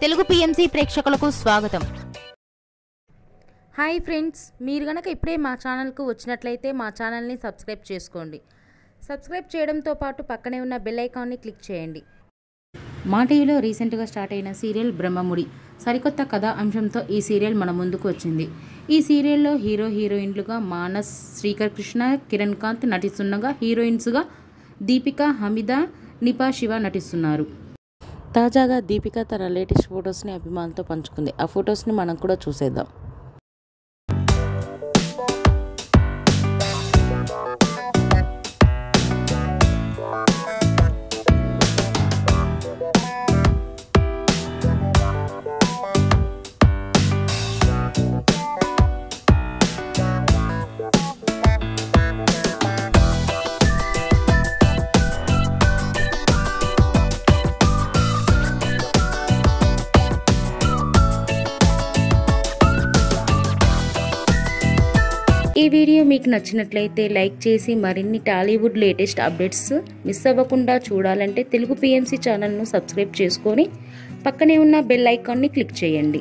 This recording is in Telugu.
తెలుగు పిఎంసి ప్రేక్షకులకు స్వాగతం. హాయ్ ఫ్రెండ్స్, మీరు గనక ఇప్పుడే మా ఛానల్కు వచ్చినట్లయితే మా ఛానల్ని సబ్స్క్రైబ్ చేసుకోండి. సబ్స్క్రైబ్ చేయడంతో పాటు పక్కనే ఉన్న బెల్ ఐకాన్ని క్లిక్ చేయండి. మా టీవీలో రీసెంట్గా స్టార్ట్ అయిన సీరియల్ బ్రహ్మముడి సరికొత్త కథా అంశంతో ఈ సీరియల్ మన ముందుకు వచ్చింది. ఈ సీరియల్లో హీరోయిన్లుగా మానస్, శ్రీకర్ కృష్ణ, కిరణ్ కాంత్ నటిస్తుండగా హీరోయిన్స్గా దీపిక, హమీద, నిపా శివ నటిస్తున్నారు. తాజాగా దీపిక తన లేటెస్ట్ ఫొటోస్ని అభిమానులతో పంచుకుంది. ఆ ఫొటోస్ని మనం కూడా చూసేద్దాం. ఈ వీడియో మీకు నచ్చినట్లయితే లైక్ చేసి మరిన్ని టాలీవుడ్ లేటెస్ట్ అప్డేట్స్ మిస్ అవ్వకుండా చూడాలంటే తెలుగు పిఎంసి ఛానల్ను సబ్స్క్రైబ్ చేసుకొని పక్కనే ఉన్న బెల్ ఐకాన్ని క్లిక్ చేయండి.